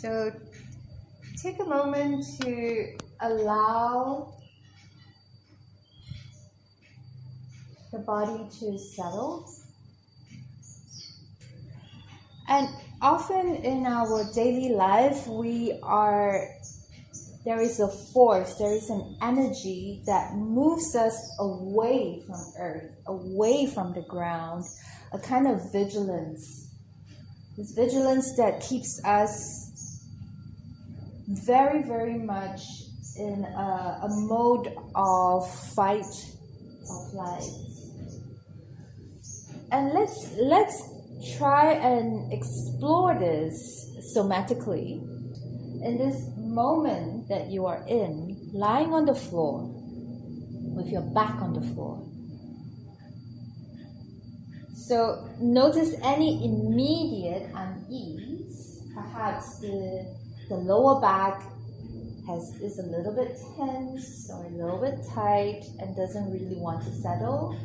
So take a moment to allow the body to settle. And often in our daily life, there is a force, there is an energy that moves us away from earth, away from the ground, a kind of vigilance. This vigilance that keeps us very, very much in a mode of fight or flight. And let's try and explore this somatically in this moment that you are in, lying on the floor with your back on the floor. So notice any immediate unease. Perhaps the lower back is a little bit tense or a little bit tight and doesn't really want to settle.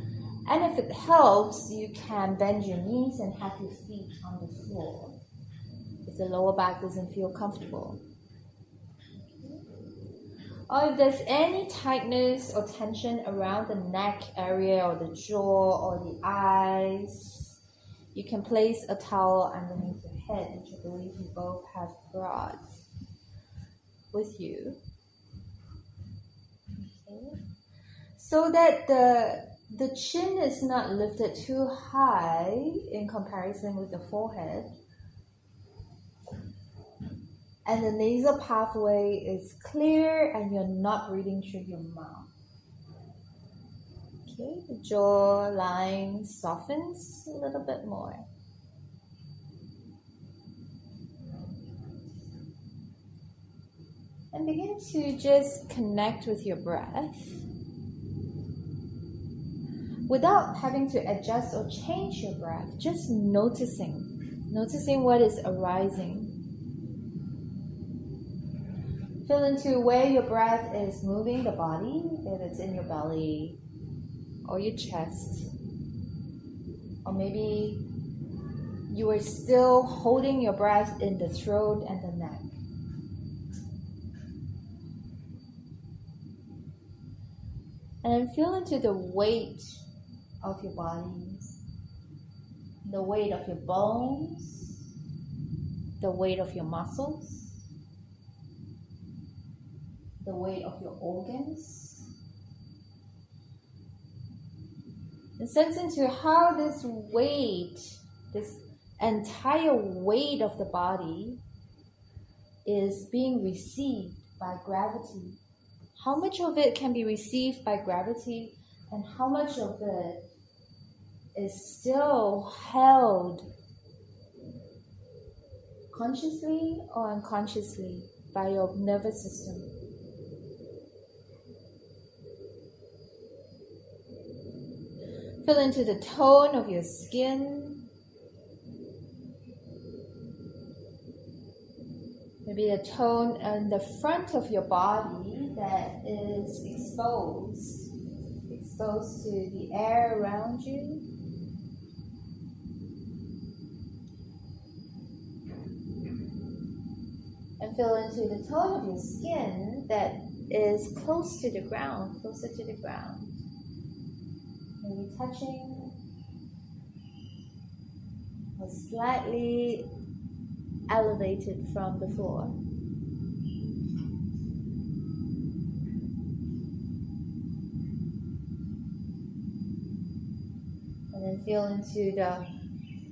And if it helps, you can bend your knees and have your feet on the floor if the lower back doesn't feel comfortable. Or if there's any tightness or tension around the neck area or the jaw or the eyes, you can place a towel underneath your head, which I believe you both have brought with you. Okay. So that the chin is not lifted too high in comparison with the forehead. And the nasal pathway is clear and you're not breathing through your mouth. Okay, the jaw line softens a little bit more. And begin to just connect with your breath without having to adjust or change your breath, just noticing what is arising. Feel into where your breath is moving the body, if it's in your belly or your chest. Or maybe you are still holding your breath in the throat and the neck. And then feel into the weight of your body, the weight of your bones, the weight of your muscles, the weight of your organs. And sense into how this weight, this entire weight of the body is being received by gravity. How much of it can be received by gravity and how much of it is still held consciously or unconsciously by your nervous system. Feel into the tone of your skin. Maybe the tone on the front of your body that is exposed to the air around you. And feel into the tone of your skin that is closer to the ground. Maybe touching or slightly elevated from the floor. And then feel into the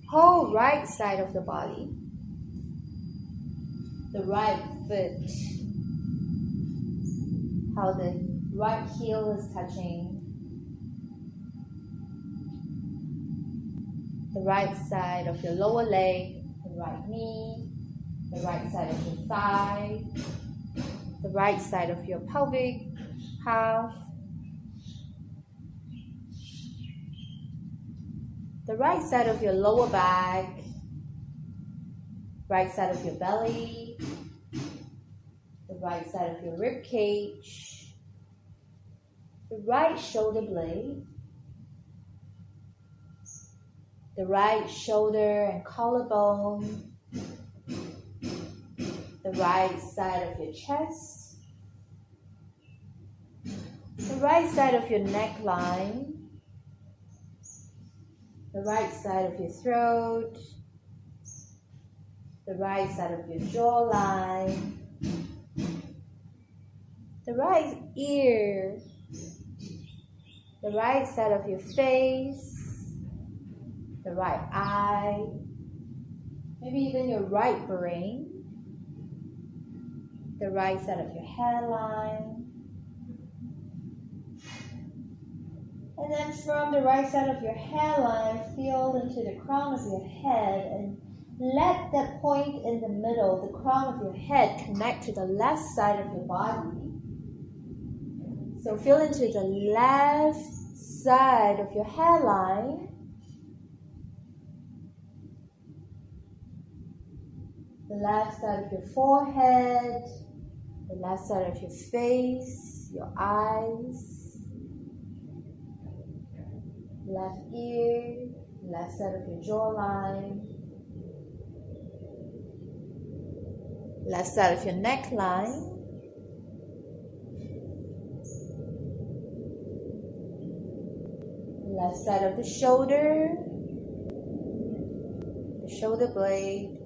whole right side of the body. The right foot. How the right heel is touching the right side of your lower leg, the right knee, the right side of your thigh, the right side of your pelvic half, the right side of your lower back, right side of your belly, the right side of your rib cage, the right shoulder blade, the right shoulder and collarbone, the the right side of your chest, the right side of your neckline, the right side of your throat, the right side of your jawline, the right ear, the right side of your face, the right eye, maybe even your right brain, the right side of your hairline, and then from the right side of your hairline, feel into the crown of your head and let that point in the middle, the crown of your head, connect to the left side of your body. So feel into the left side of your hairline, the left side of your forehead, the left side of your face, your eyes, left ear, left side of your jawline, left side of your neckline, left side of the shoulder blade,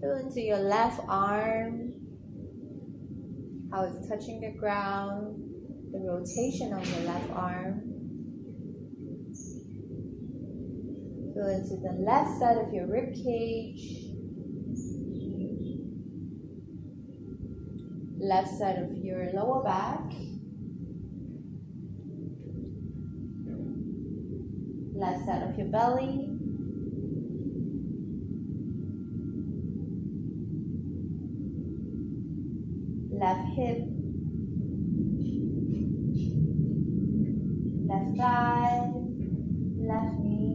feel into your left arm, how it's touching the ground, the rotation of your left arm. Feel into the left side of your rib cage, left side of your lower back, left side of your belly, left hip, left thigh, left knee,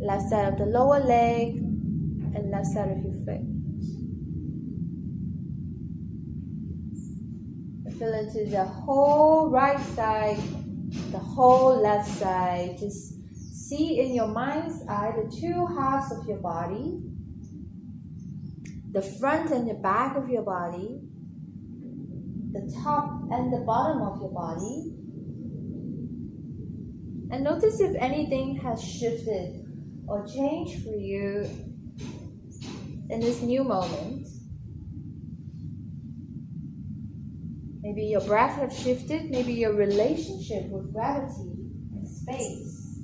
left side of the lower leg, and left side of your foot. Feel into the whole right side, the whole left side. Just see in your mind's eye the two halves of your body, the front and the back of your body, the top and the bottom of your body. And notice if anything has shifted or changed for you in this new moment. Maybe your breath has shifted, maybe your relationship with gravity and space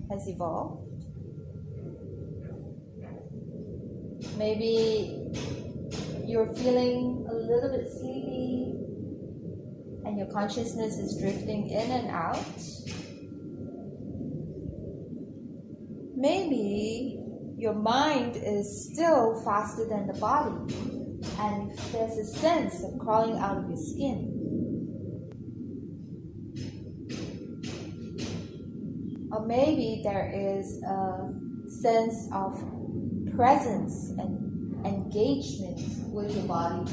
has evolved. Maybe you're feeling a little bit sleepy and your consciousness is drifting in and out. Maybe your mind is still faster than the body and there's a sense of crawling out of your skin. Or maybe there is a sense of presence and engagement with your body.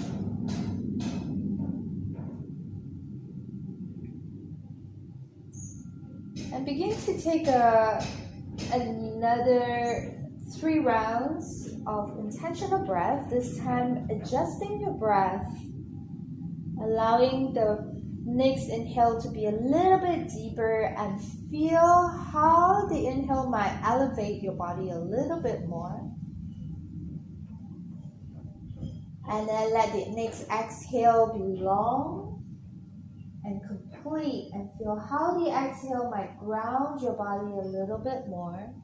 And begin to take another 3 rounds of intentional breath, this time adjusting your breath, allowing the next inhale to be a little bit deeper and feel how the inhale might elevate your body a little bit more. And then let the next exhale be long and complete and feel how the exhale might ground your body a little bit more.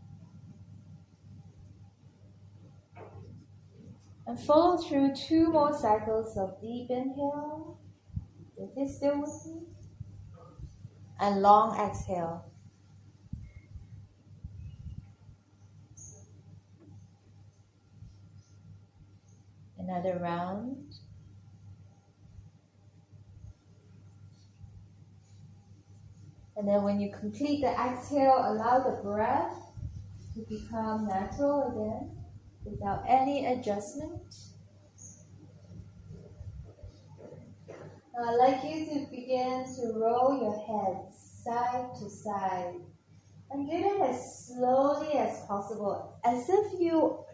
And follow through 2 more cycles of deep inhale, if you're still with me, and long exhale. Another round. And then when you complete the exhale, allow the breath to become natural again, without any adjustment. Now I'd like you to begin to roll your head side to side. And do it as slowly as possible, as if you're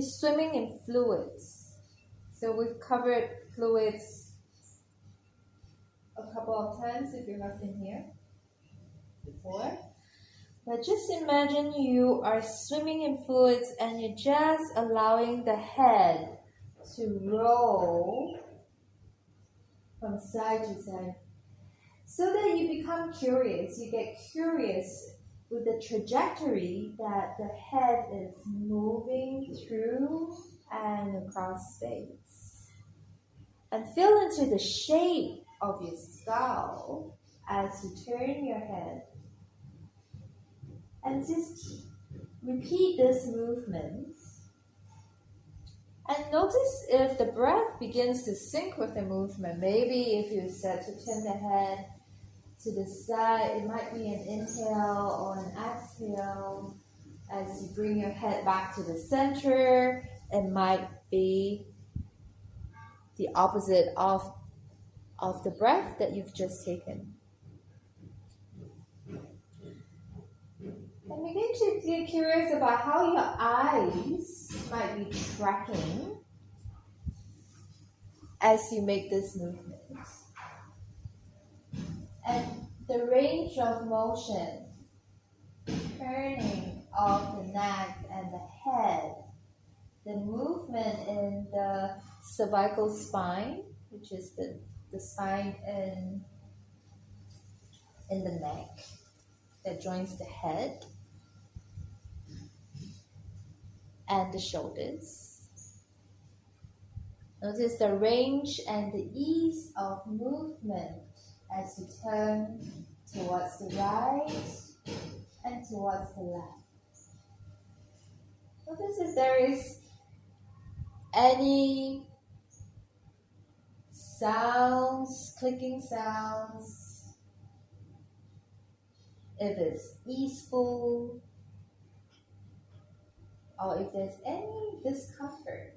swimming in fluids. So we've covered fluids a couple of times if you have been here before. But just imagine you are swimming in fluids and you're just allowing the head to roll from side to side. So that you become curious, you get curious with the trajectory that the head is moving through and across space. And feel into the shape of your skull as you turn your head. And just repeat this movement. And notice if the breath begins to sync with the movement. Maybe if you start to turn the head to the side, it might be an inhale or an exhale. As you bring your head back to the center, it might be the opposite of the breath that you've just taken. And begin to get curious about how your eyes might be tracking as you make this movement. And the range of motion, turning of the neck and the head, the movement in the cervical spine, which is the spine in the neck that joins the head, and the shoulders. Notice the range and the ease of movement as you turn towards the right and towards the left. Notice if there is any sounds, clicking sounds, if it's easeful, or if there's any discomfort.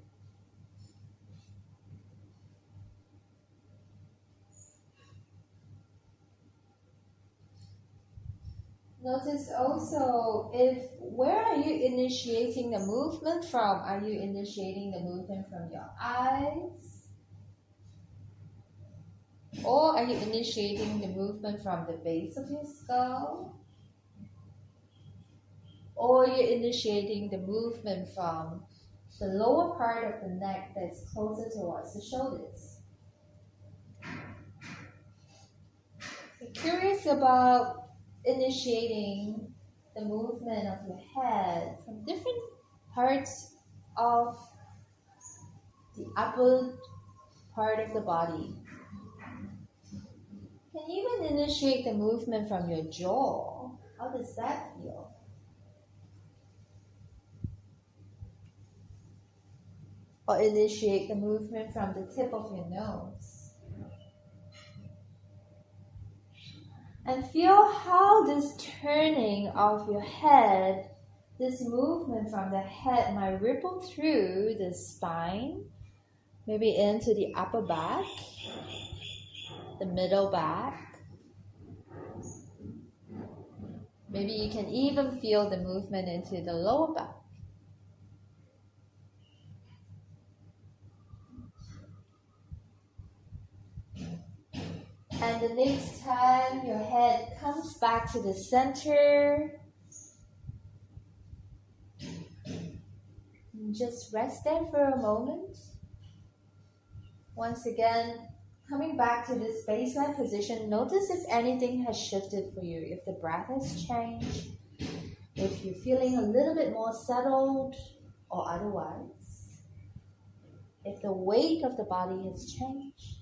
Notice also where are you initiating the movement from? Are you initiating the movement from your eyes? Or are you initiating the movement from the base of your skull? Or you're initiating the movement from the lower part of the neck that's closer towards the shoulders? You're curious about initiating the movement of your head from different parts of the upper part of the body. You can even initiate the movement from your jaw. How does that feel? Or initiate the movement from the tip of your nose. And feel how this turning of your head, this movement from the head might ripple through the spine, maybe into the upper back, the middle back. Maybe you can even feel the movement into the lower back. And the next time your head comes back to the center, just rest there for a moment. Once again, coming back to this baseline position, notice if anything has shifted for you, if the breath has changed, if you're feeling a little bit more settled or otherwise, if the weight of the body has changed.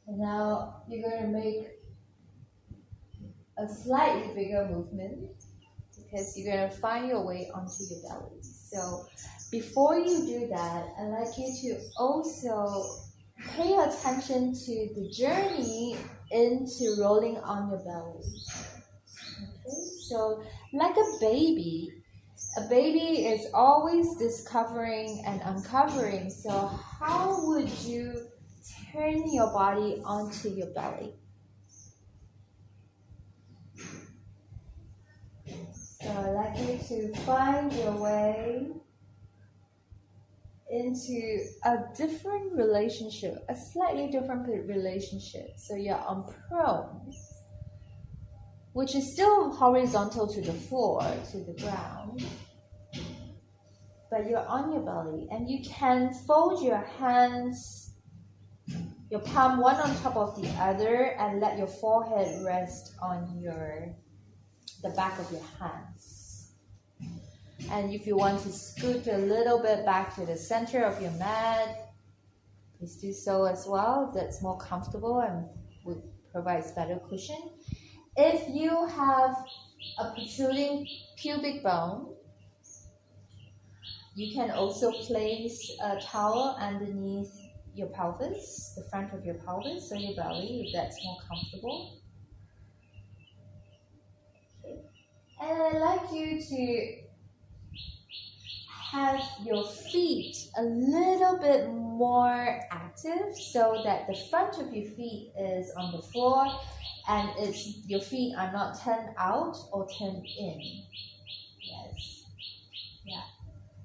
And now you're going to make a slightly bigger movement because you're going to find your way onto your belly. So before you do that, I'd like you to also pay attention to the journey into rolling on your belly. Okay? So like a baby, A baby is always discovering and uncovering. So how would you turn your body onto your belly? So I'd like you to find your way into a different relationship, a slightly different relationship. So you're on prone, which is still horizontal to the floor, to the ground. But you're on your belly, and you can fold your hands, your palm one on top of the other, and let your forehead rest on the back of your hands. And if you want to scoot a little bit back to the center of your mat, please do so as well. That's more comfortable and provides better cushion. If you have a protruding pubic bone, you can also place a towel underneath your pelvis, the front of your pelvis, or your belly, if that's more comfortable. Okay. And I'd like you to have your feet a little bit more active so that the front of your feet is on the floor and your feet are not turned out or turned in. Yes. Yeah.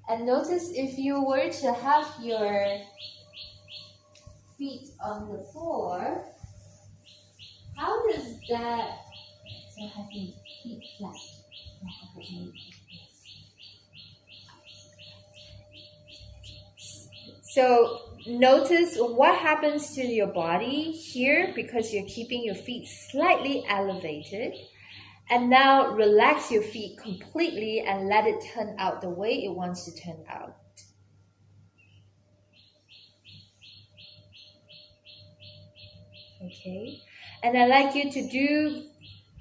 And notice if you were to have your feet on the floor, how does that, so have your feet flat. So notice what happens to your body here because you're keeping your feet slightly elevated. And now relax your feet completely and let it turn out the way it wants to turn out. Okay, and I'd like you to do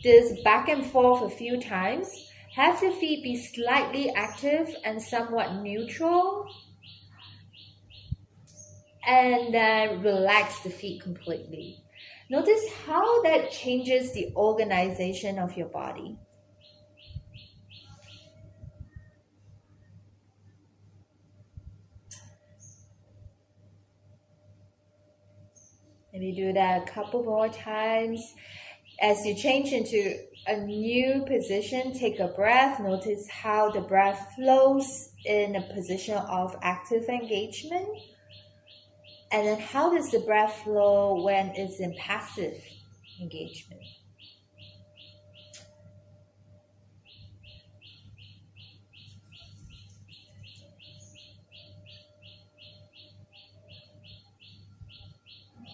this back and forth a few times. Have the feet be slightly active and somewhat neutral. And then relax the feet completely. Notice how that changes the organization of your body. Maybe do that a couple more times. As you change into a new position, take a breath. Notice how the breath flows in a position of active engagement. And then how does the breath flow when it's in passive engagement?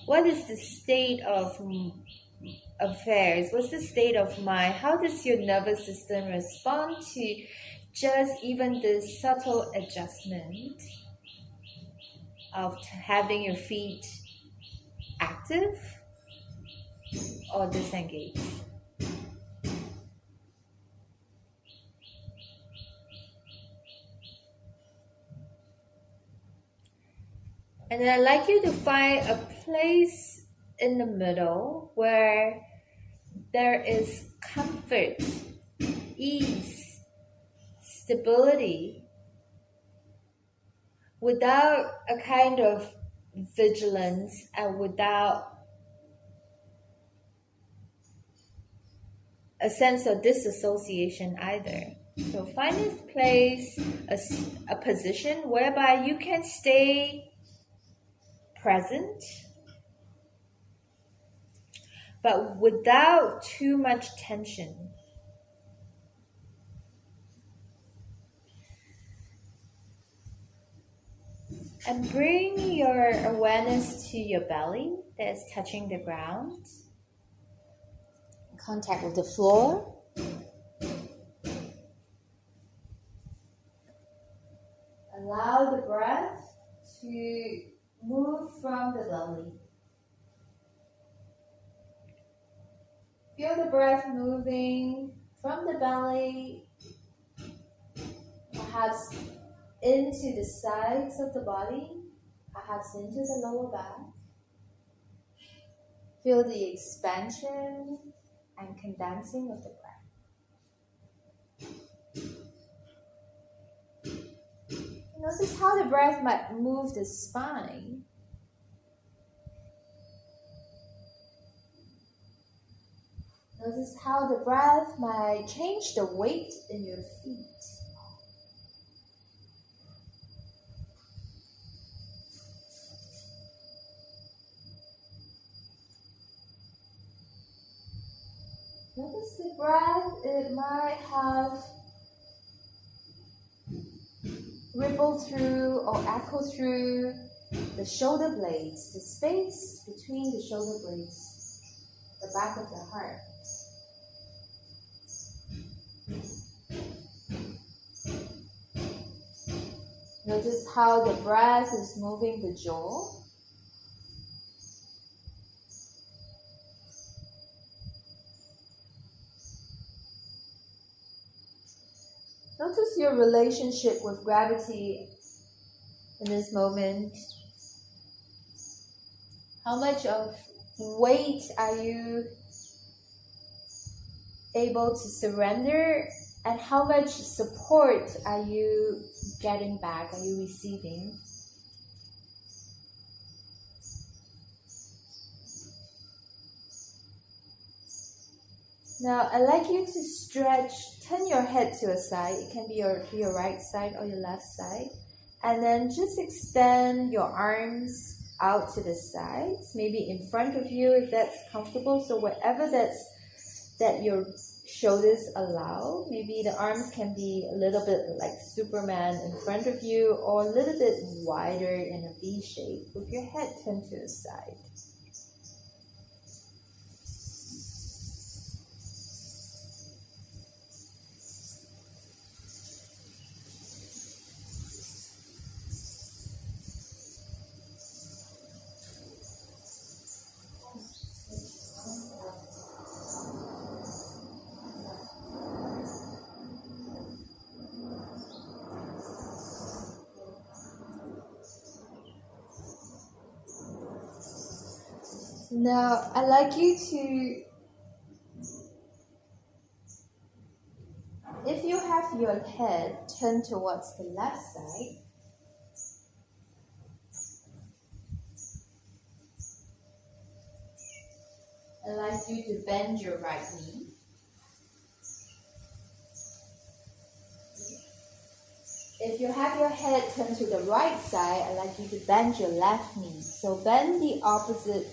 What is the state of affairs? What's the state of mind? How does your nervous system respond to just even this subtle adjustment of having your feet active or disengaged? And I'd like you to find a place in the middle where there is comfort, ease, stability, without a kind of vigilance and without a sense of disassociation either. So find a place, a position whereby you can stay present, but without too much tension. And bring your awareness to your belly that is touching the ground. Contact with the floor. Allow the breath to move from the belly. Feel the breath moving from the belly, perhaps into the sides of the body, perhaps into the lower back. Feel the expansion and condensing of the breath. Notice how the breath might move the spine. Notice how the breath might change the weight in your feet. Notice the breath, it might have ripple through or echo through the shoulder blades, the space between the shoulder blades, the back of the heart. Notice how the breath is moving the jaw. Notice your relationship with gravity in this moment. How much of weight are you able to surrender, and how much support are you getting back, are you receiving? Now, I'd like you to stretch, turn your head to a side. It can be to your right side or your left side. And then just extend your arms out to the sides, maybe in front of you if that's comfortable. So wherever that your shoulders allow, maybe the arms can be a little bit like Superman in front of you, or a little bit wider in a V shape with your head turned to the side. Now, I'd like you to, if you have your head turned towards the left side, I'd like you to bend your right knee. If you have your head turned to the right side, I'd like you to bend your left knee. So bend the opposite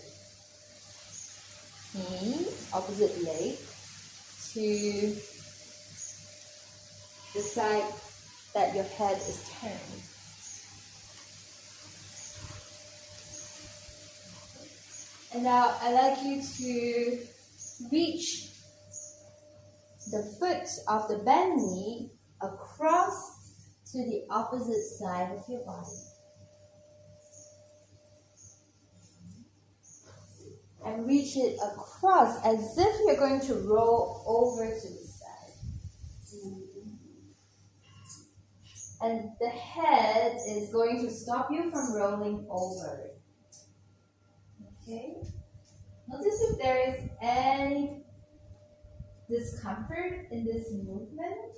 knee, opposite leg, to the side that your head is turned. And now I'd like you to reach the foot of the bent knee across to the opposite side of your body. And reach it across as if you're going to roll over to the side. And the head is going to stop you from rolling over. Okay? Notice if there is any discomfort in this movement.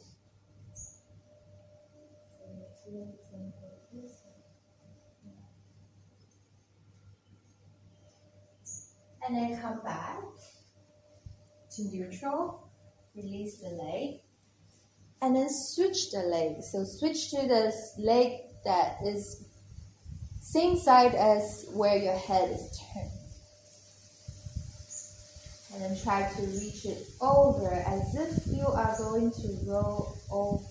And then come back to neutral, release the leg, and then switch the leg. So switch to the leg that is same side as where your head is turned. And then try to reach it over as if you are going to roll over.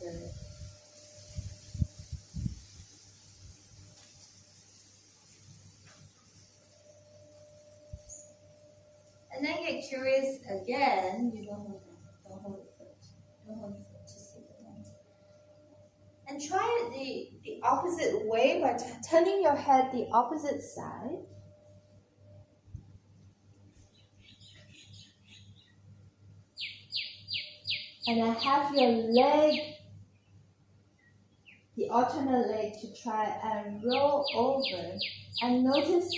And then get curious again. You don't hold it. Don't hold the foot. Don't hold the foot. Just take it down. And try it the opposite way by turning your head the opposite side. And then have your leg, the alternate leg, to try and roll over. And notice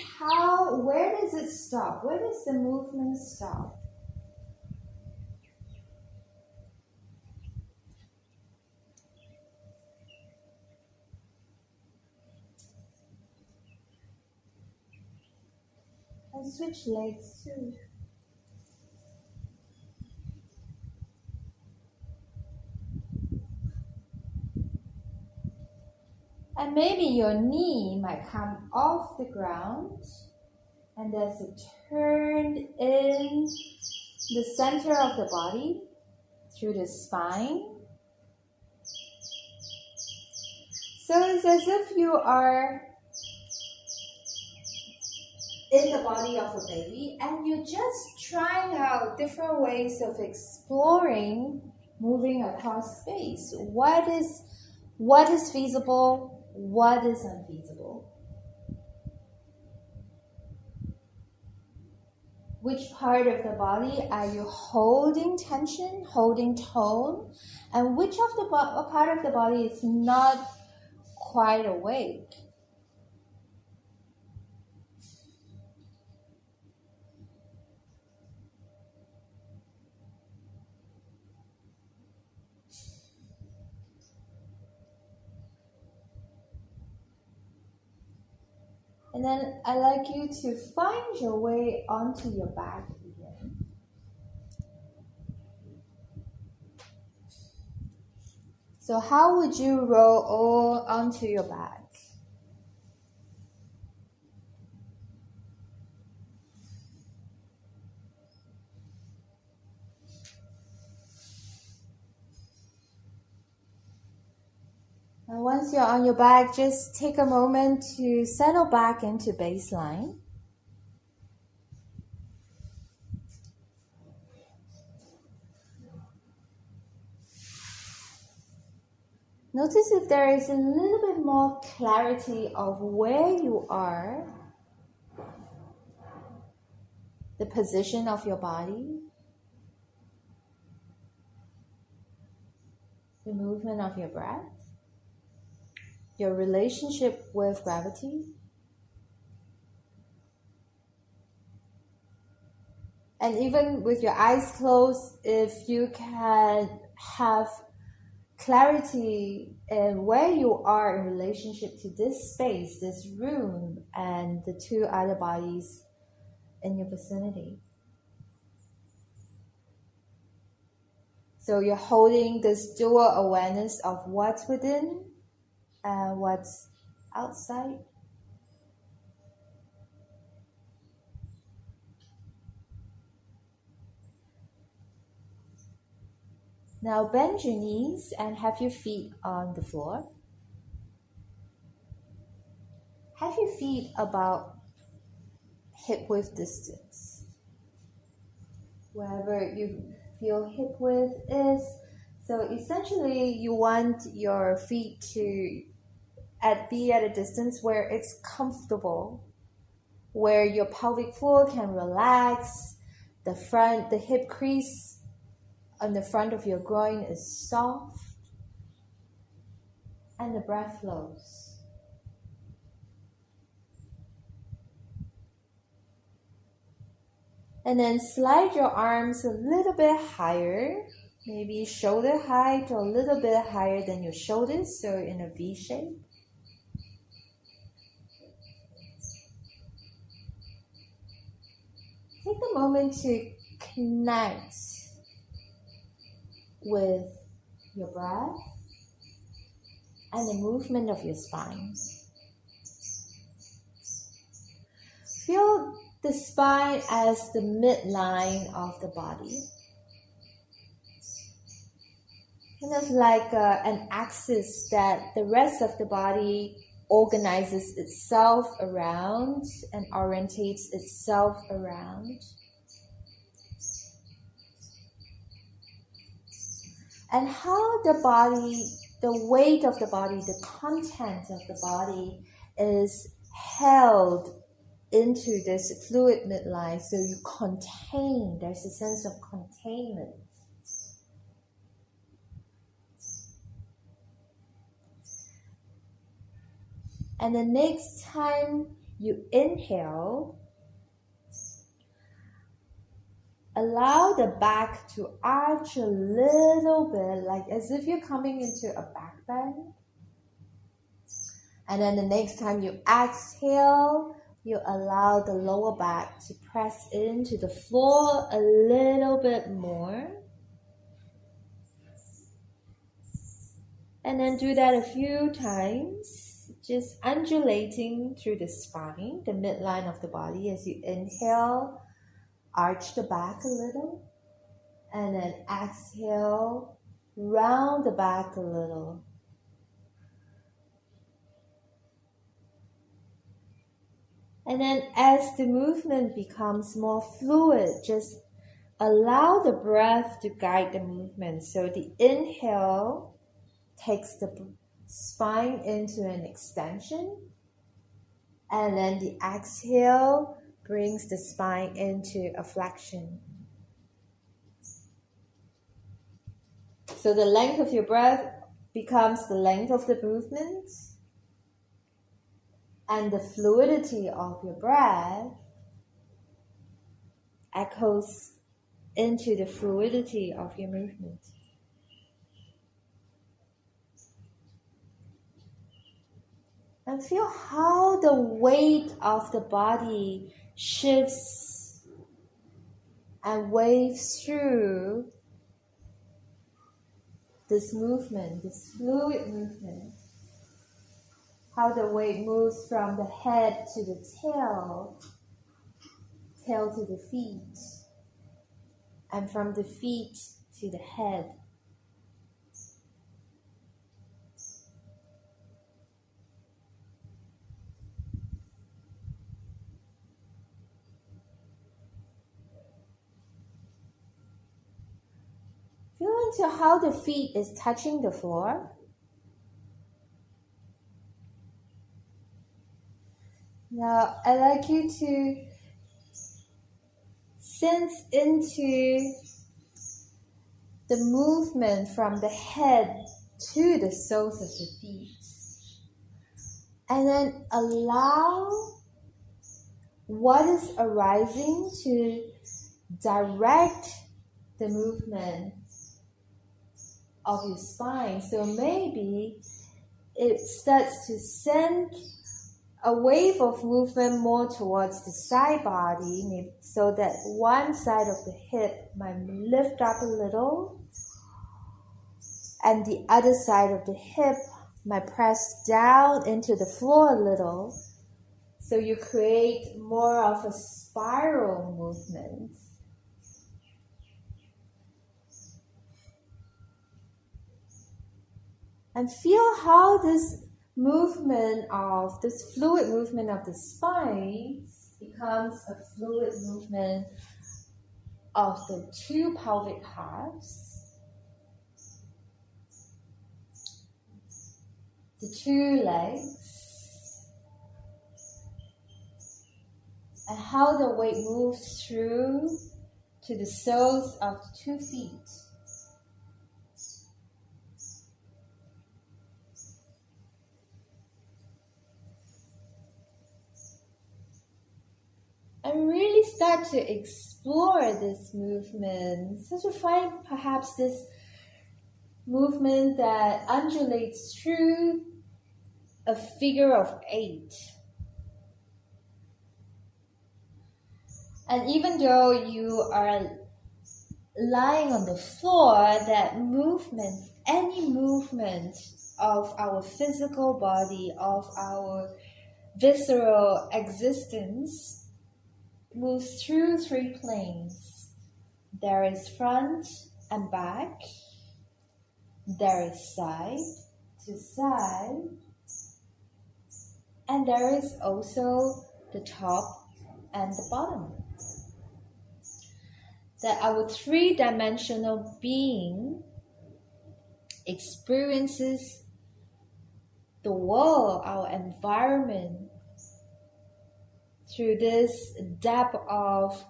where does it stop? Where does the movement stop? switch legs too. And maybe your knee might come off the ground, and there's a turn in the center of the body through the spine. So it's as if you are in the body of a baby and you're just trying out different ways of exploring moving across space. What is feasible? What is unfeasible? Which part of the body are you holding tension, holding tone, and which of the part of the body is not quite awake? And then I'd like you to find your way onto your back again. So how would you roll all onto your back? And once you're on your back, just take a moment to settle back into baseline. Notice if there is a little bit more clarity of where you are, the position of your body, the movement of your breath, your relationship with gravity. And even with your eyes closed, if you can have clarity in where you are in relationship to this space, this room, and the two other bodies in your vicinity. So you're holding this dual awareness of what's within and what's outside. Now bend your knees and have your feet on the floor. Have your feet about hip width distance. Wherever you feel hip width is. So essentially you want your feet to be at a distance where it's comfortable, where your pelvic floor can relax, the hip crease on the front of your groin is soft, and the breath flows. And then slide your arms a little bit higher, maybe shoulder height or a little bit higher than your shoulders, so in a V shape. Take a moment to connect with your breath and the movement of your spine. Feel the spine as the midline of the body. Kind of like an axis that the rest of the body organizes itself around and orientates itself around. And how the body, the weight of the body, the content of the body is held into this fluid midline, so you contain, there's a sense of containment. And the next time you inhale, allow the back to arch a little bit, like as if you're coming into a back bend. And then the next time you exhale, You allow the lower back to press into the floor a little bit more. And then do that a few times, just undulating through the spine, the midline of the body. As you inhale, arch the back a little. And then exhale, round the back a little. And then as the movement becomes more fluid, just allow the breath to guide the movement. So the inhale takes the spine into an extension. And then the exhale brings the spine into a flexion. So the length of your breath becomes the length of the movement. And the fluidity of your breath echoes into the fluidity of your movement. And feel how the weight of the body shifts and waves through this movement, this fluid movement. How the weight moves from the head to the tail, tail to the feet, and from the feet to the head. Feel into how the feet is touching the floor. Now, I'd like you to sense into the movement from the head to the soles of the feet. And then allow what is arising to direct the movement of your spine. So maybe it starts to send a wave of movement more towards the side body, so that one side of the hip might lift up a little and the other side of the hip might press down into the floor a little, so you create more of a spiral movement. And feel how this fluid movement of the spine becomes a fluid movement of the two pelvic halves, the two legs, and how the weight moves through to the soles of the 2 feet. And really start to explore this movement. So to find perhaps this movement that undulates through a figure of 8. And even though you are lying on the floor, that movement, any movement of our physical body, of our visceral existence, moves through 3 planes. There is front and back. There is side to side. And there is also the top and the bottom. That our 3-dimensional being experiences the world, our environment, through this depth of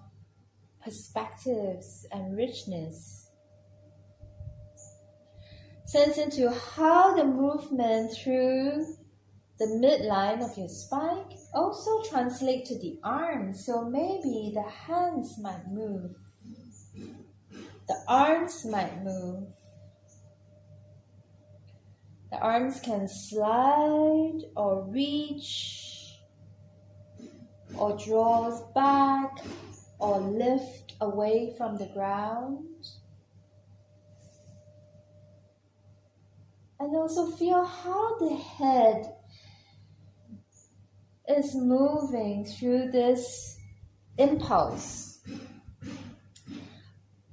perspectives and richness. Sense into how the movement through the midline of your spine also translates to the arms. So maybe the hands might move. The arms might move. The arms can slide or reach. or draws back or lift away from the ground. And also feel how the head is moving through this impulse.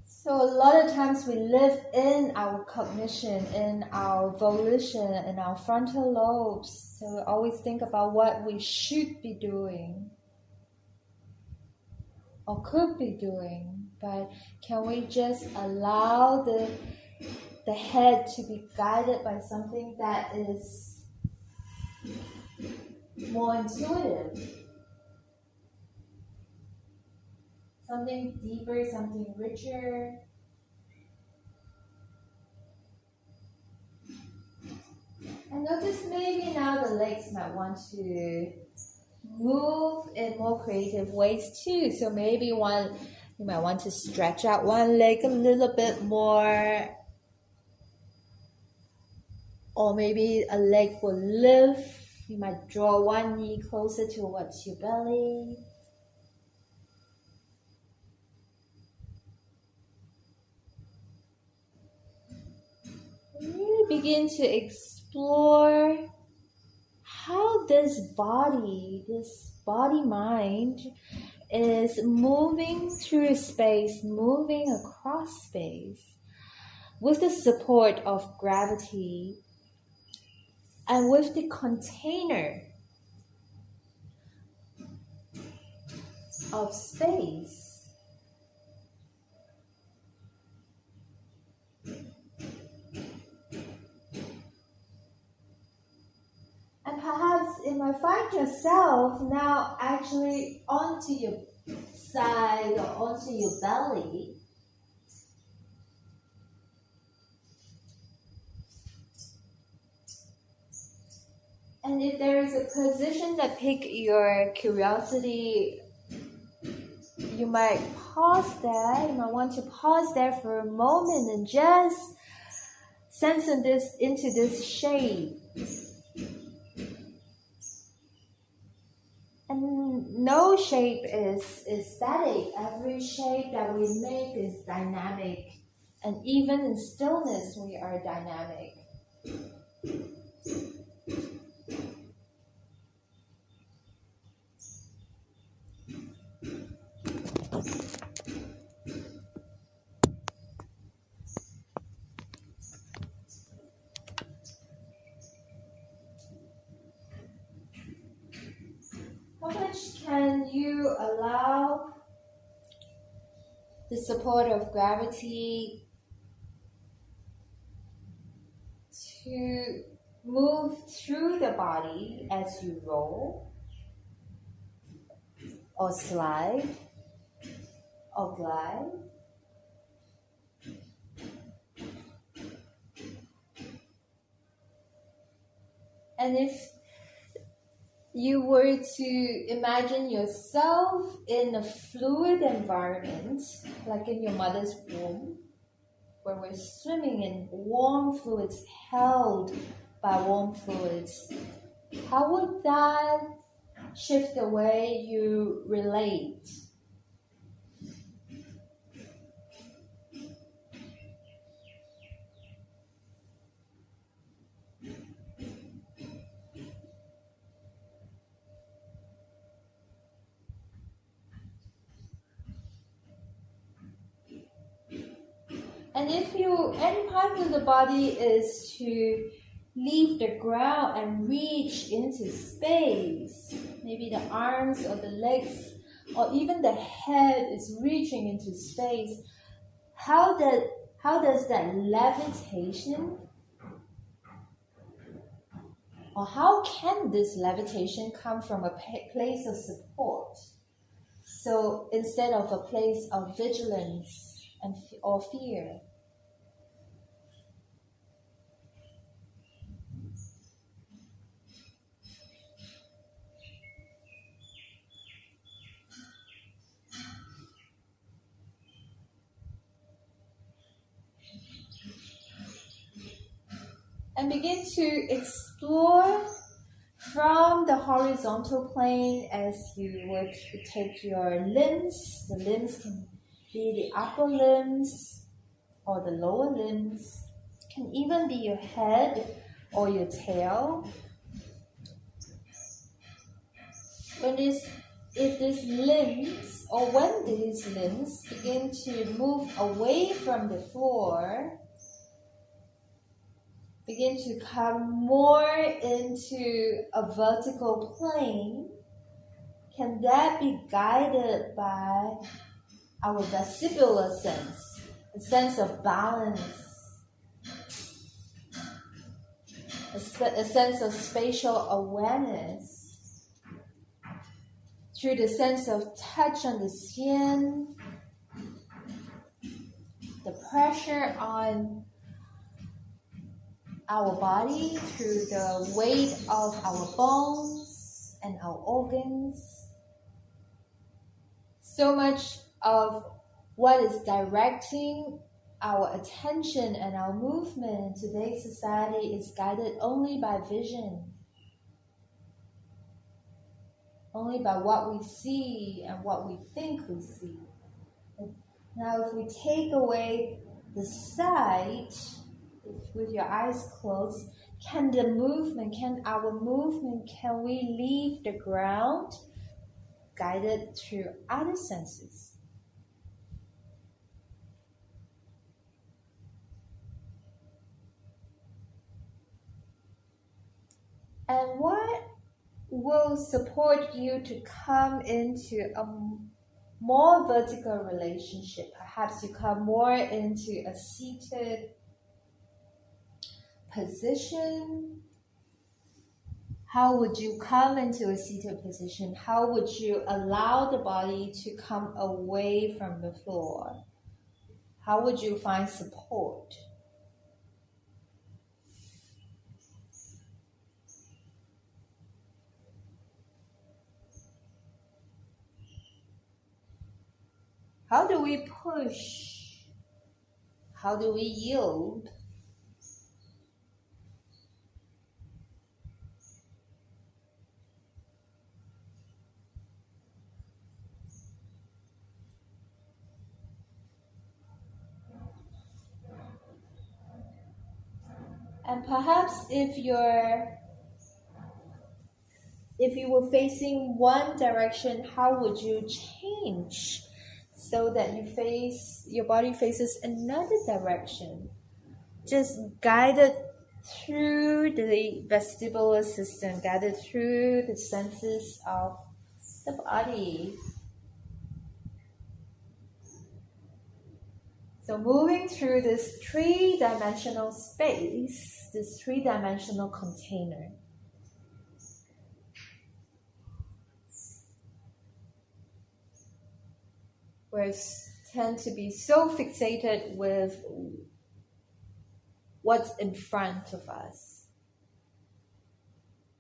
So a lot of times we live in our cognition, in our volition, in our frontal lobes. So we always think about what we should be doing or could be doing. But can we just allow the head to be guided by something that is more intuitive? Something deeper, something richer. And notice maybe now the legs might want to move in more creative ways too. So maybe you might want to stretch out one leg a little bit more. Or maybe a leg will lift. You might draw one knee closer towards your belly. Really begin to explore how this body-mind is moving through space, moving across space with the support of gravity and with the container of space. And perhaps you might find yourself now actually onto your side or onto your belly. And if there is a position that piques your curiosity, you might pause there. You might want to pause there for a moment and just sense into this shape. And no shape is static. Every shape that we make is dynamic. And even in stillness, we are dynamic. How much can you allow the support of gravity to move through the body as you roll or slide or glide? And if you were to imagine yourself in a fluid environment, like in your mother's womb, where we're swimming in warm fluids, held by warm fluids, how would that shift the way you relate? And if any part of the body is to leave the ground and reach into space, maybe the arms or the legs or even the head is reaching into space, how does that levitation, or how can this levitation come from a place of support? So instead of a place of vigilance or fear. And begin to explore From the horizontal plane, as you would take your limbs, the limbs can be the upper limbs or the lower limbs, can even be your head or your tail. When these limbs begin to move away from the floor, begin to come more into a vertical plane, can that be guided by our vestibular sense, a sense of balance, a sense of spatial awareness, through the sense of touch on the skin, the pressure on our body through the weight of our bones and our organs. So much of what is directing our attention and our movement in today's society is guided only by vision, only by what we see and what we think we see. Now, if we take away the sight, with your eyes closed, can we leave the ground guided through other senses? And what will support you to come into a more vertical relationship? Perhaps you come more into a seated position. How would you come into a seated position? How would you allow the body to come away from the floor? How would you find support? How do we push? How do we yield? And perhaps if you were facing one direction, how would you change so that your body faces another direction? Just guided through the vestibular system, guided through the senses of the body. So moving through this three-dimensional space, this three-dimensional container. We tend to be so fixated with what's in front of us.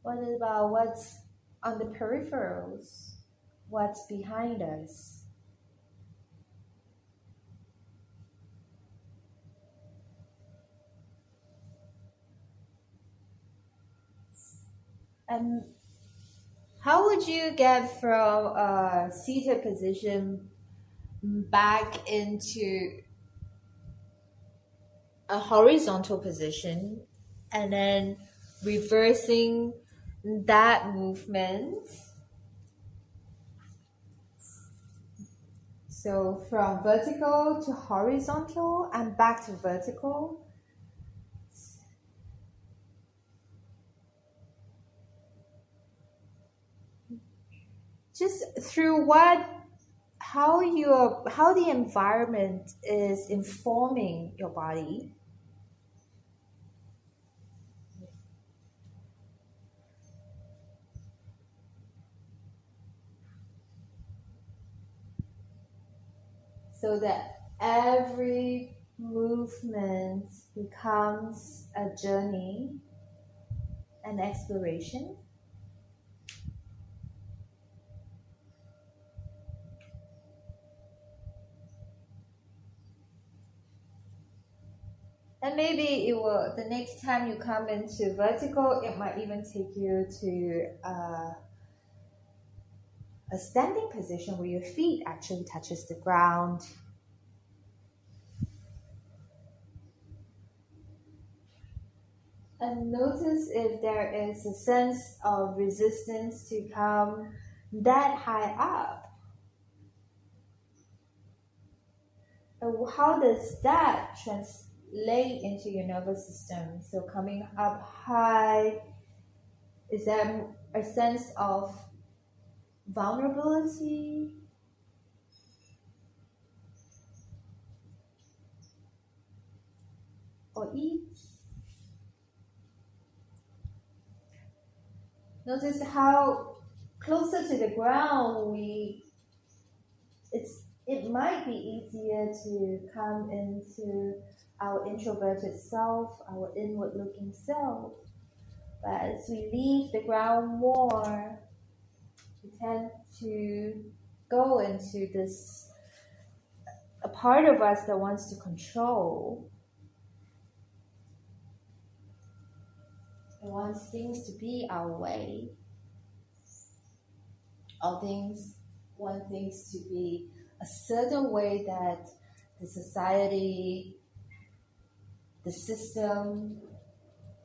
What about what's on the peripherals? What's behind us? And how would you get from a seated position back into a horizontal position and then reversing that movement? So from vertical to horizontal and back to vertical. Just through how the environment is informing your body. So that every movement becomes a journey, an exploration. And maybe it will, the next time you come into vertical, it might even take you to a standing position where your feet actually touches the ground. And notice if there is a sense of resistance to come that high up. And how does that translate into your nervous system? So coming up high, is there a sense of vulnerability or ease? Notice how closer to the ground it might be easier to come into our introverted self, our inward looking self. But as we leave the ground more, we tend to go into this a part of us that wants to control. It wants things to be our way. All things want things to be a certain way that the society, the system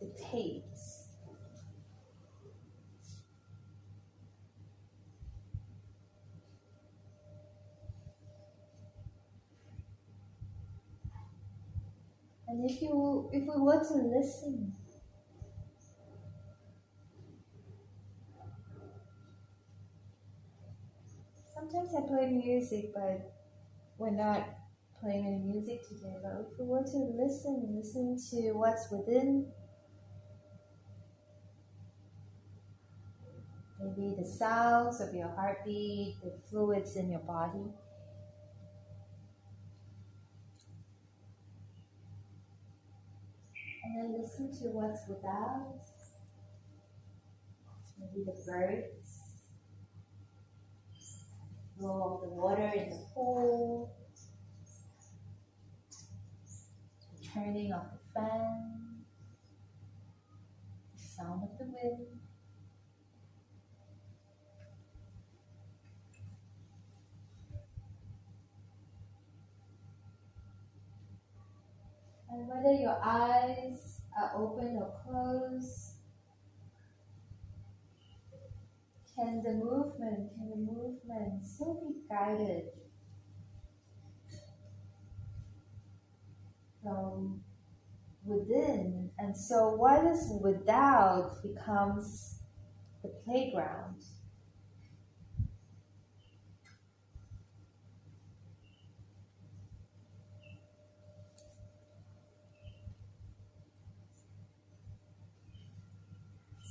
dictates. And if we were to listen, sometimes I play music, but we're not playing any music today. But if we were to listen to what's within, maybe the sounds of your heartbeat, the fluids in your body. And then listen to what's without. Maybe the birds, the flow of the water in the pool, the turning of the fan, the sound of the wind. And whether your eyes are open or closed, can the movement still be guided from within? And so what is without becomes the playground.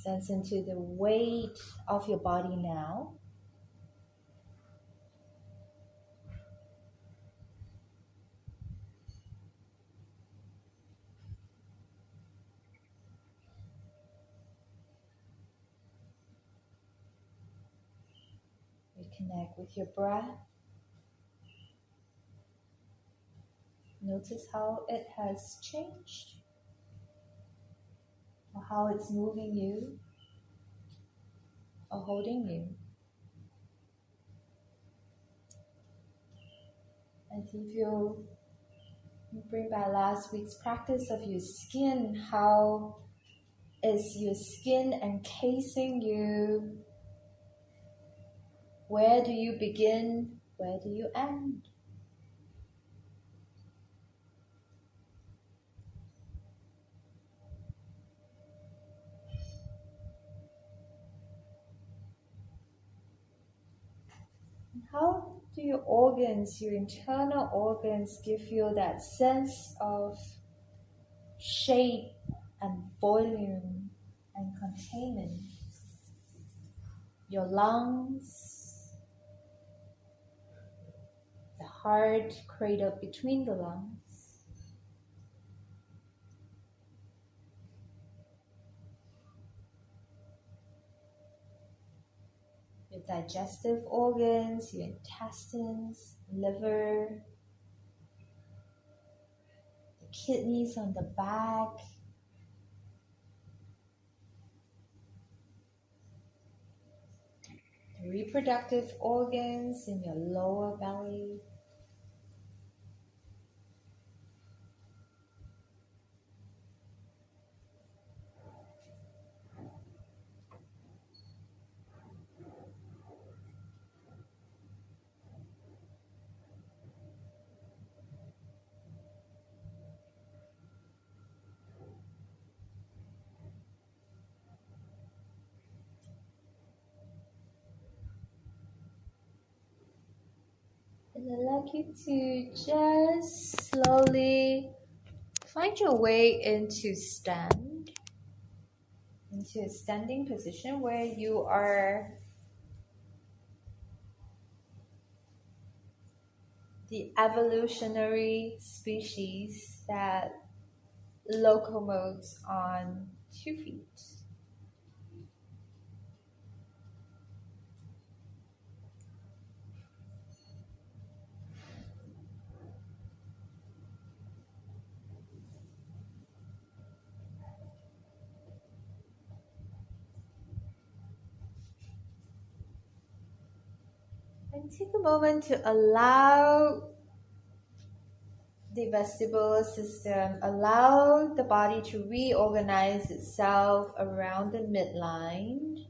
Sense into the weight of your body now. Reconnect with your breath. Notice how it has changed, or how it's moving you, or holding you. And if you bring back last week's practice of your skin, how is your skin encasing you? Where do you begin? Where do you end? How do your organs, your internal organs, give you that sense of shape and volume and containment? Your lungs, the heart cradled between the lungs, your digestive organs, your intestines, liver, the kidneys on the back. The reproductive organs in your lower belly. And I'd like you to just slowly find your way into a standing position where you are the evolutionary species that locomotes on 2 feet. And take a moment to allow the vestibular system, allow the body to reorganize itself around the midline.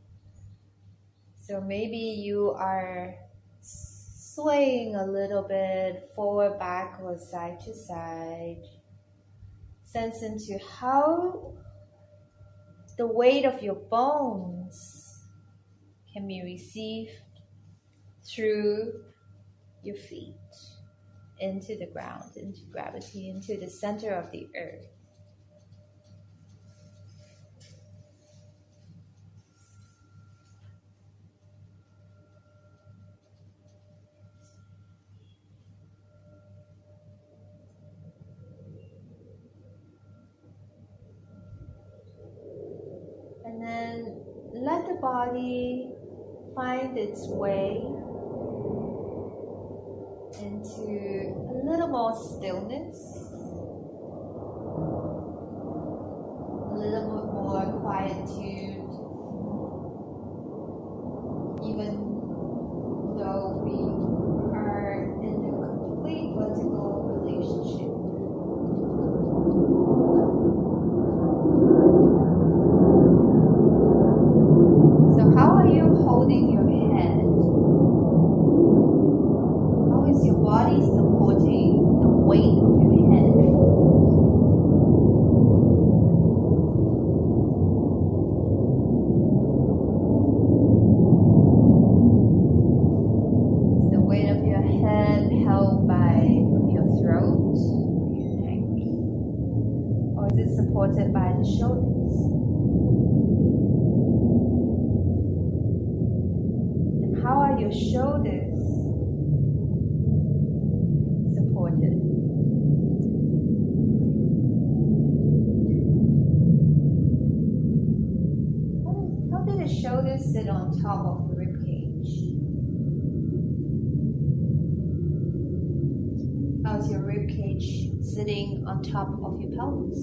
So maybe you are swaying a little bit forward, back, or side to side. Sense into how the weight of your bones can be received through your feet into the ground, into gravity, into the center of the earth. And then let the body find its way into a little more stillness, a little bit more quietude, even though we are in a complete vertical relationship. So how are you holding your head? How is your body supporting the weight of your head? Is the weight of your head held by your throat or your neck? Or is it supported by the shoulders? And how are your shoulders supported? How do the shoulders sit on top of the rib cage? How's your rib cage sitting on top of your pelvis?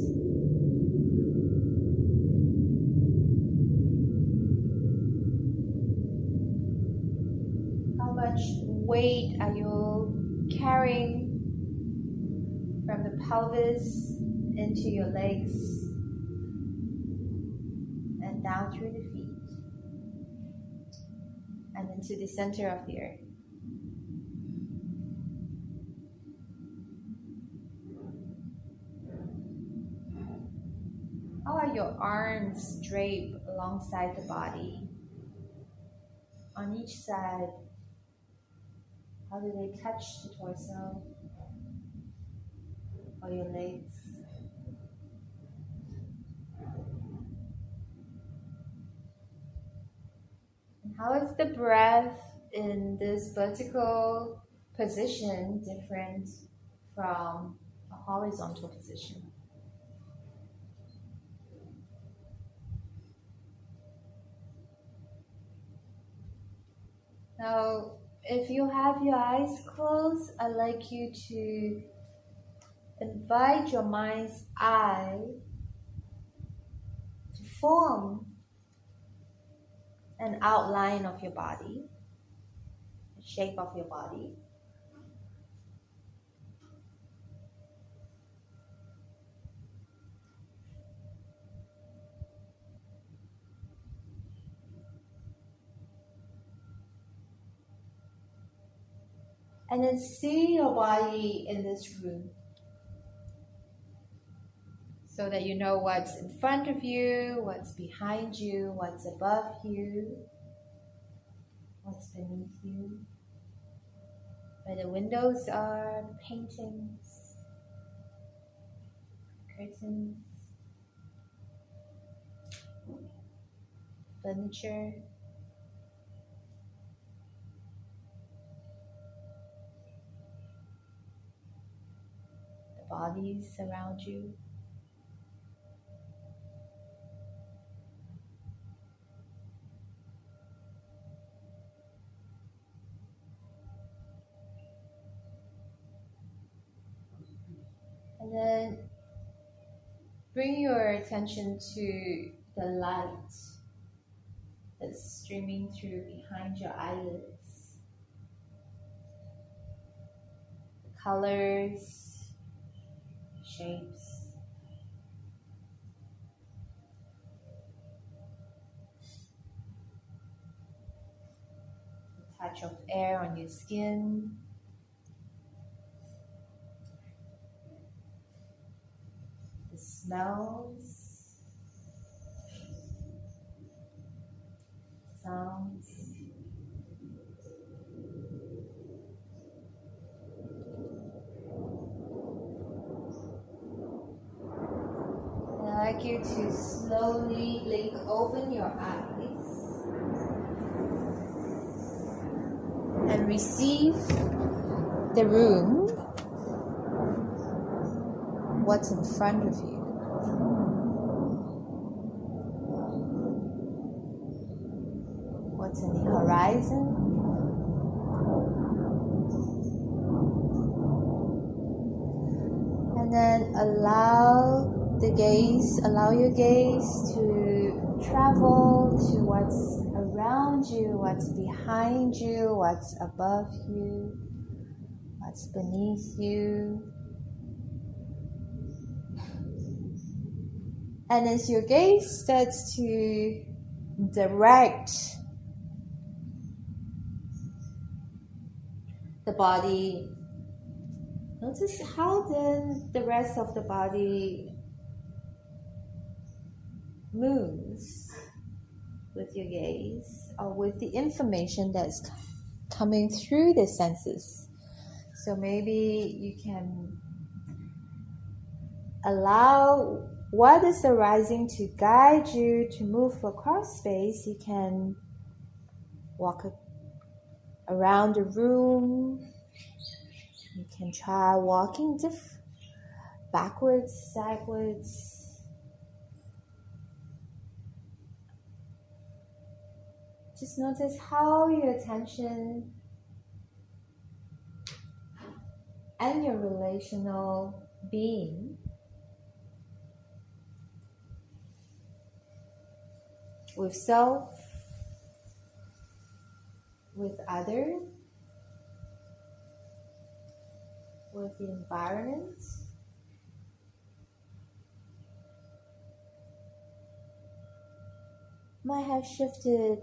How much weight are you carrying from the pelvis into your legs and down through the feet and into the center of the earth? How are your arms draped alongside the body? On each side, how do they touch the torso or your legs? And how is the breath in this vertical position different from a horizontal position? Now, if you have your eyes closed, I'd like you to invite your mind's eye to form an outline of your body, the shape of your body. And then see your body in this room, so that you know what's in front of you, what's behind you, what's above you, what's beneath you, where the windows are, paintings, curtains, furniture. The bodies around you. And then bring your attention to the light that's streaming through behind your eyelids. The colors, shapes. The touch of air on your skin. The smells. Sounds. I'd like you to slowly blink open your eyes and receive the room, what's in front of you. What's in the horizon. And then allow your gaze to travel to what's around you, what's behind you, what's above you, what's beneath you. And as your gaze starts to direct the body, notice how then the rest of the body moves with your gaze or with the information that's coming through the senses. So maybe you can allow what is arising to guide you to move across space. You can walk around the room. You can try walking backwards, sideways. Just notice how your attention and your relational being with self, with other, with the environment, might have shifted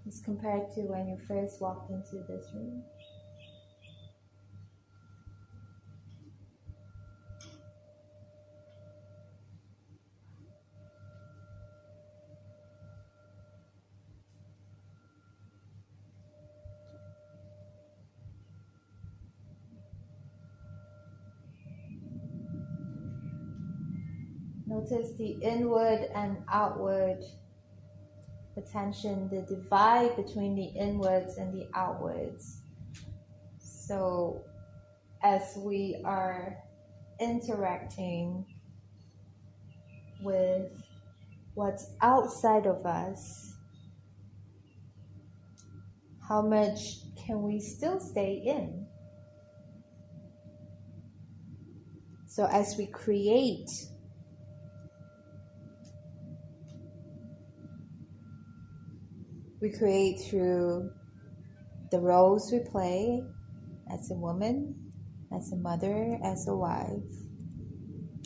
as compared to when you first walked into this room. Notice the inward and outward attention, the divide between the inwards and the outwards. So as we are interacting with what's outside of us, how much can we still stay in? So as we create, through the roles we play as a woman, as a mother, as a wife,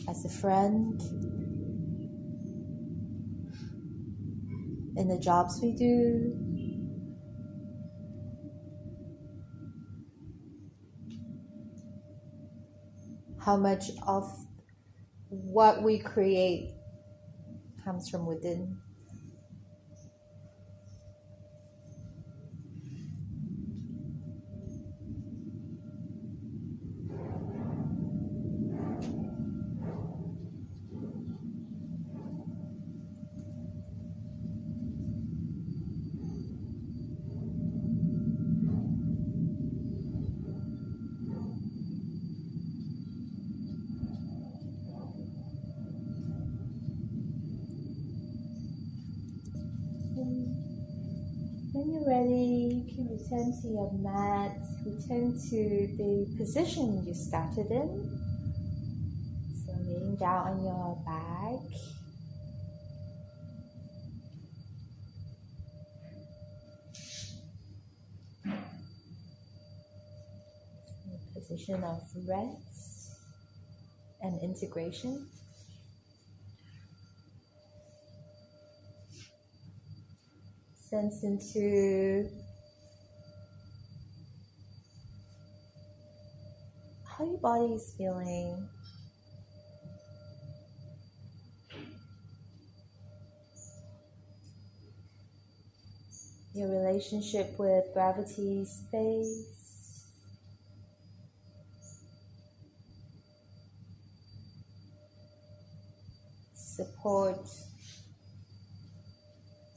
as a friend, in the jobs we do. How much of what we create comes from within. When you're ready, you can return to your mat, return to the position you started in. So laying down on your back. A position of rest and integration. Sense into how your body is feeling. Your relationship with gravity, space. Support,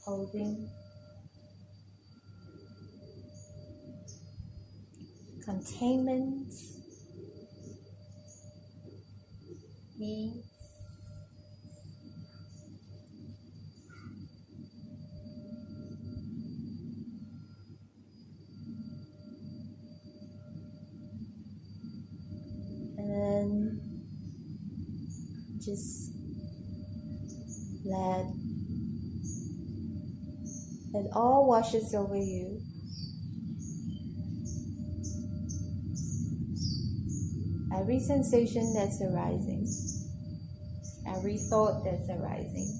holding. Containment, ease, and then just let it all washes over you. Every sensation that's arising, every thought that's arising.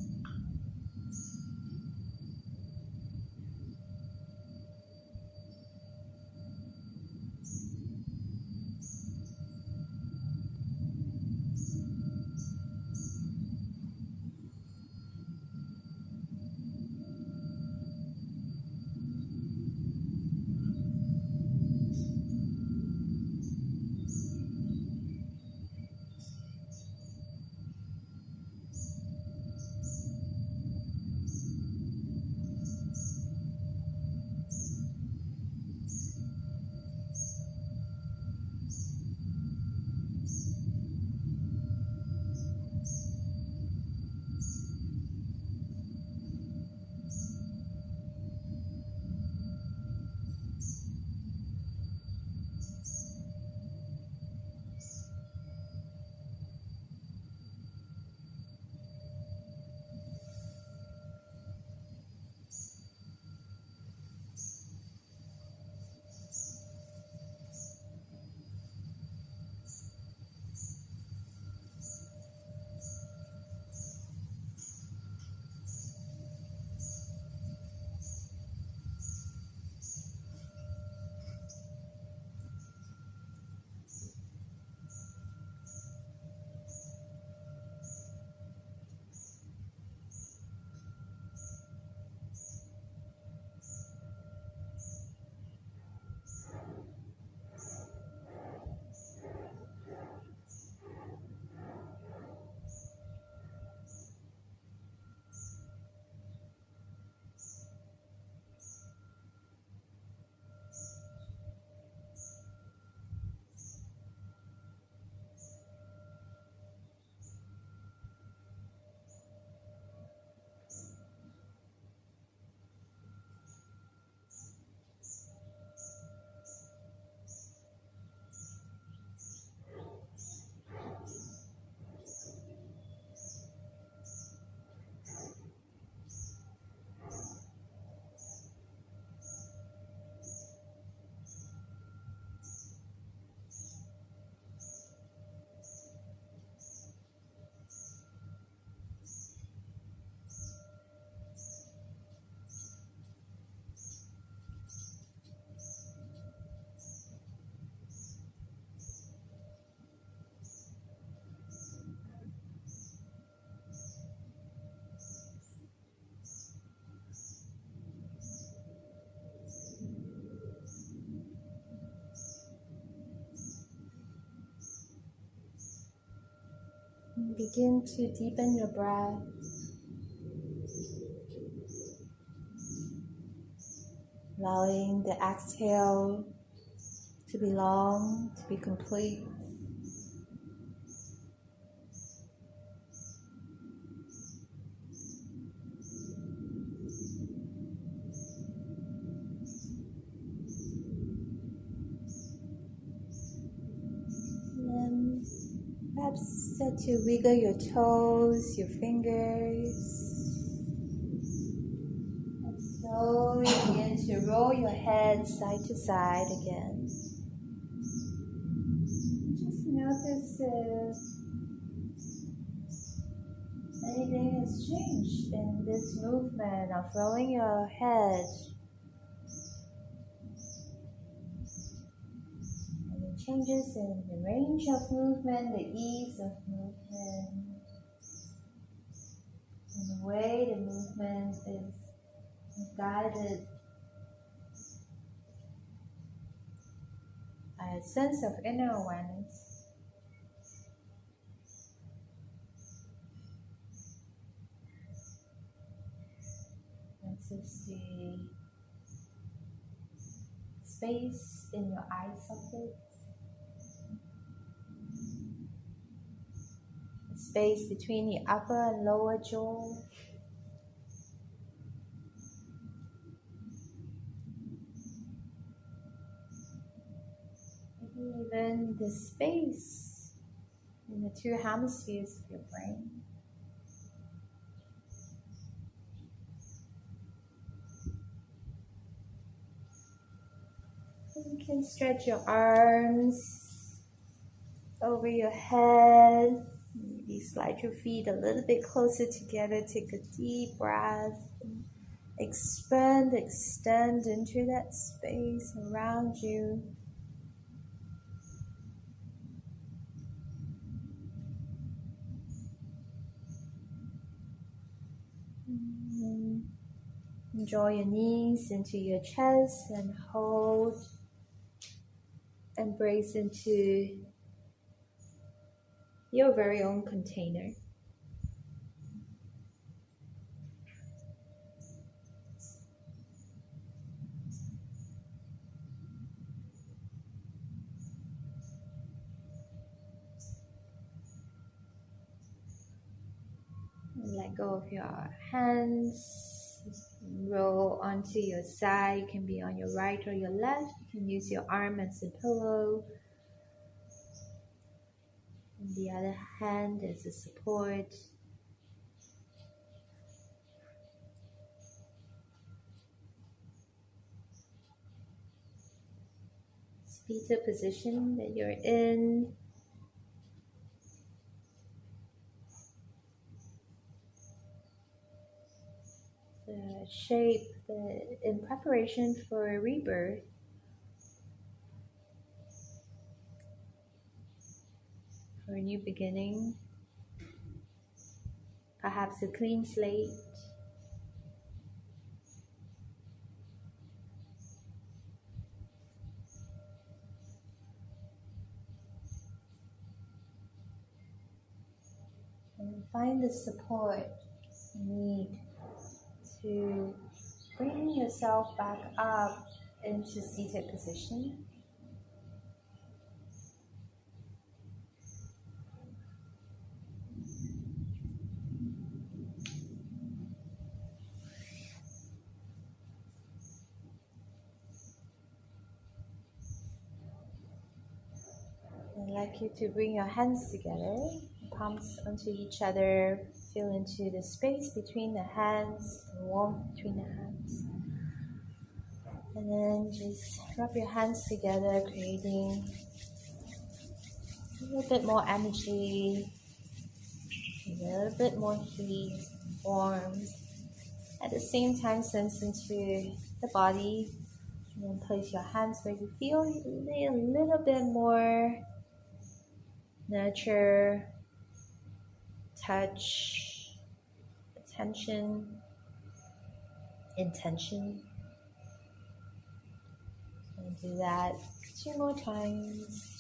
Begin to deepen your breath. Allowing the exhale to be long, to be complete. And then perhaps start to wiggle your toes, your fingers. Slowly begin to roll your head side to side again. Just notice if anything has changed in this movement of rolling your head. Any changes in the range of movement, the ease of movement, and the way the movement is guided by a sense of inner awareness. Notice the space in your eye socket, the space between the upper and lower jaw. Even the space in the two hemispheres of your brain. You can stretch your arms over your head. Maybe slide your feet a little bit closer together. Take a deep breath. Expand, extend into that space around you. Draw your knees into your chest and hold. Embrace into your very own container. And let go of your hands. Roll onto your side. It can be on your right or your left. You can use your arm as a pillow. And the other hand as a support. Fetal position that you're in. The shape that in preparation for a rebirth. For a new beginning. Perhaps a clean slate. And find the support you need to bring yourself back up into seated position. I'd like you to bring your hands together, palms onto each other, feel into the space between the hands, the warmth between the hands. And then just rub your hands together, creating a little bit more energy, a little bit more heat, warmth. At the same time, sense into the body, and then place your hands where you feel a little bit more nurture, touch, attention, intention. And do that 2 more times.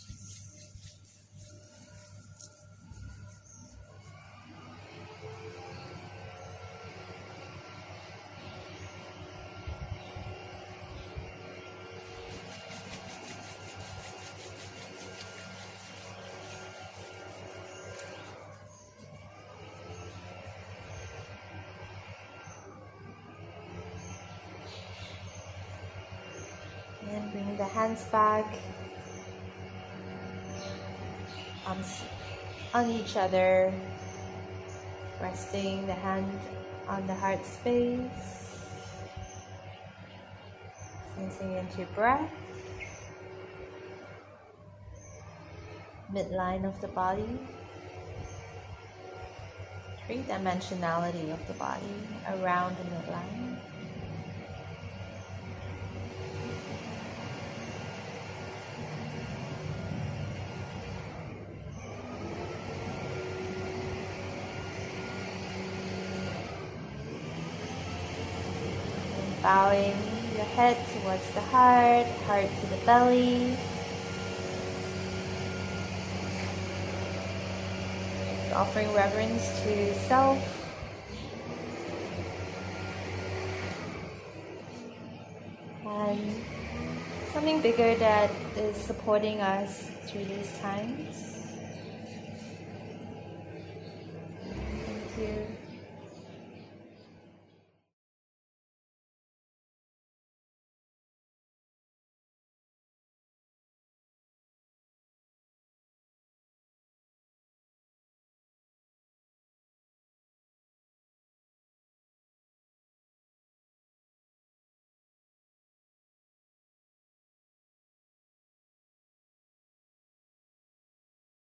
And bring the hands back on each other, resting the hand on the heart space, sensing into breath, midline of the body, three-dimensionality of the body around the midline. Bowing your head towards the heart, heart to the belly. Just offering reverence to self. And something bigger that is supporting us through these times. Thank you.